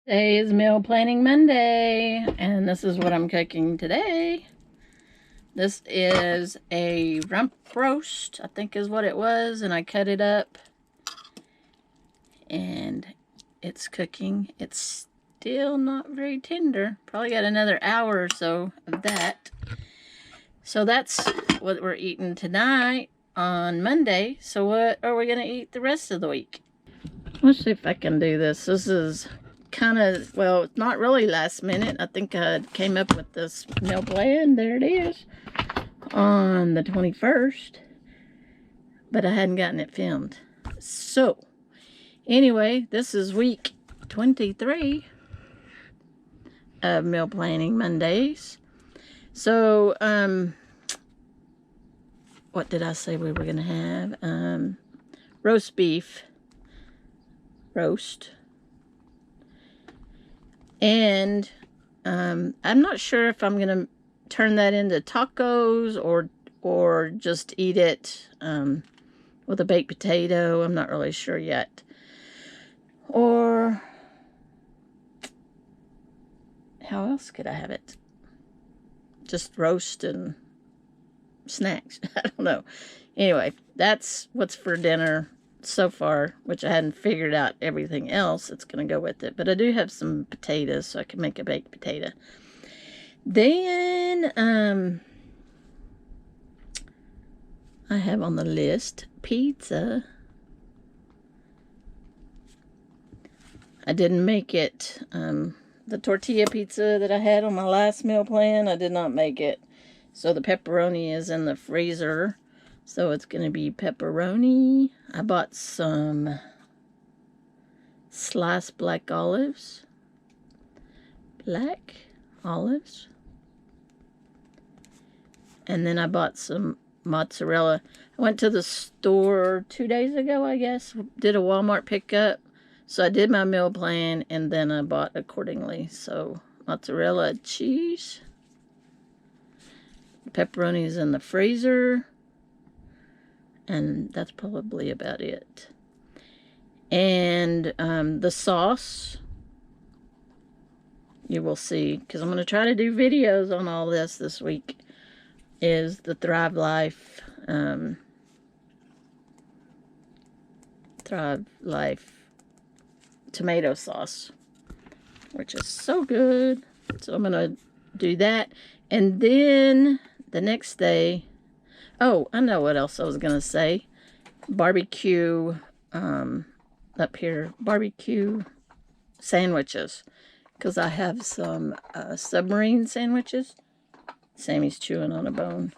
Today is Meal Planning Monday, and this is what I'm cooking today. This is a rump roast, I think is what it was, and I cut it up, and it's cooking. It's still not very tender. Probably got another hour or so of that. So that's what we're eating tonight on Monday. So what are we going to eat the rest of the week? Let's see if I can do this. This is kind of, well, it's not really last minute. I think I came up with this meal plan. There it is. On the 21st. But I hadn't gotten it filmed. So, anyway, this is week 23 of Meal Planning Mondays. So, what did I say we were going to have? Roast beef. Roast. And I'm not sure if I'm going to turn that into tacos or just eat it with a baked potato. I'm not really sure yet. Or how else could I have it? Just roast and snacks. I don't know. Anyway, that's what's for dinner so far, which I hadn't figured out everything else that's going to go with it. But I do have some potatoes, so I can make a baked potato. Then, I have on the list pizza. I didn't make it. The tortilla pizza that I had on my last meal plan, I did not make it. So the pepperoni is in the freezer. So it's going to be pepperoni. I bought some sliced black olives. Black olives. And then I bought some mozzarella. I went to the store 2 days ago, I guess. Did a Walmart pickup. So I did my meal plan and then I bought accordingly. So mozzarella cheese. Pepperoni is in the freezer. And that's probably about it. And the sauce, you will see, because I'm going to try to do videos on all this week, is the Thrive Life tomato sauce, which is so good. So I'm going to do that. And then the next day, oh, I know what else I was going to say. Barbecue, up here, barbecue sandwiches. Because I have some submarine sandwiches. Sammy's chewing on a bone.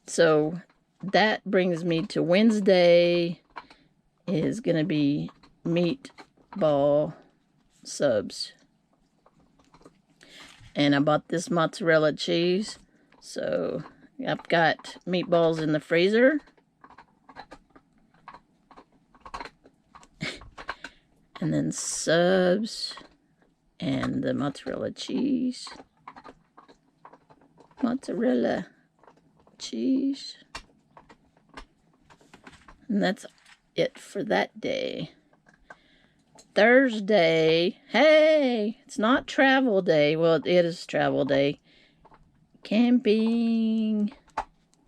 So that brings me to Wednesday is going to be meatball subs. And I bought this mozzarella cheese. So I've got meatballs in the freezer. And then subs and the mozzarella cheese. Mozzarella cheese. And that's it for that day. Thursday. Hey, it's not travel day. Well, it is travel day. Camping.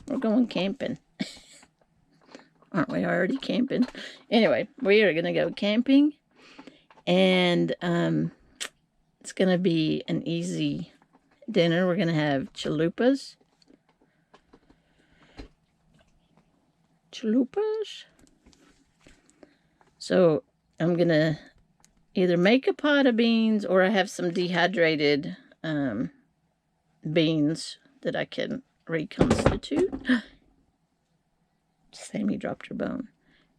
We're going camping. Aren't we already camping? Anyway, we are going to go camping. And it's going to be an easy dinner. We're going to have chalupas. So I'm going to either make a pot of beans or I have some dehydrated beans that I can reconstitute. Sammy dropped her bone.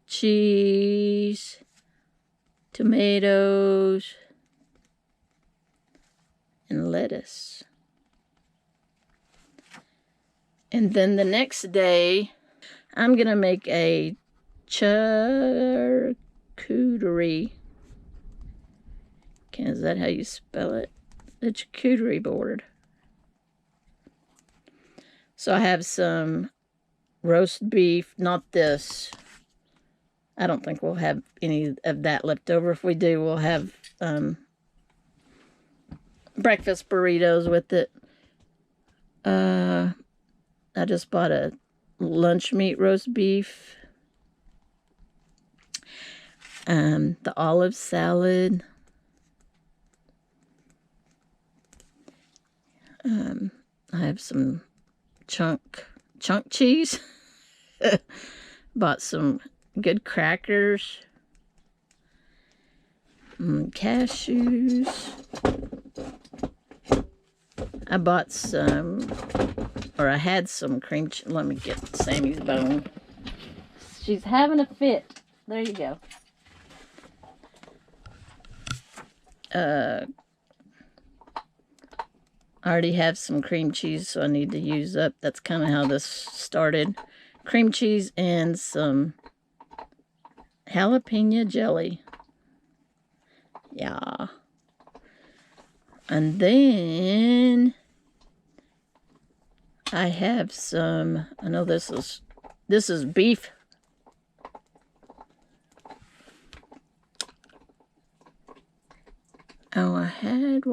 Cheese, tomatoes, and lettuce. And then the next day, I'm going to make a charcuterie. Is that how you spell it? The charcuterie board. So I have some roast beef, not this. I don't think we'll have any of that left over. If we do, we'll have breakfast burritos with it. I just bought a lunch meat roast beef. The olive salad. I have some chunk cheese. Bought some good crackers. Cashews. I bought some, or I had some cream cheese. Let me get Sammy's bone. She's having a fit. There you go. I already have some cream cheese, so I need to use up. That's kind of how this started. Cream cheese and some jalapeno jelly. Yeah. And then I have some, I know this is beef. Oh, I had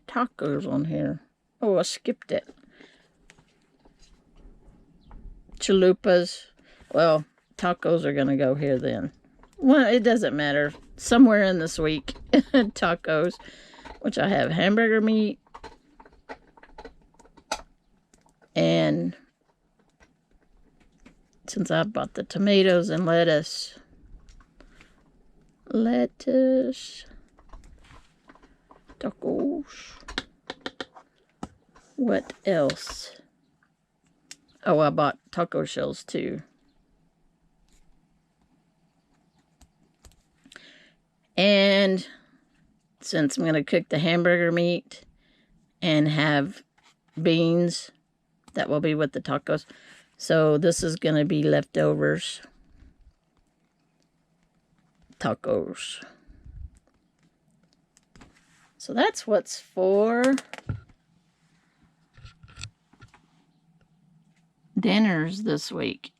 tacos on here. Oh, I skipped it. Chalupas. Well, tacos are going to go here then. Well, it doesn't matter. Somewhere in this week, tacos, which I have hamburger meat and since I bought the tomatoes and lettuce, tacos. What else? Oh, I bought taco shells too. And since I'm going to cook the hamburger meat and have beans, that will be with the tacos. So this is going to be leftovers. Tacos. So that's what's for dinners this week.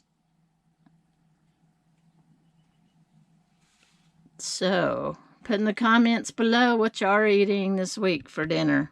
So, put in the comments below what you are eating this week for dinner.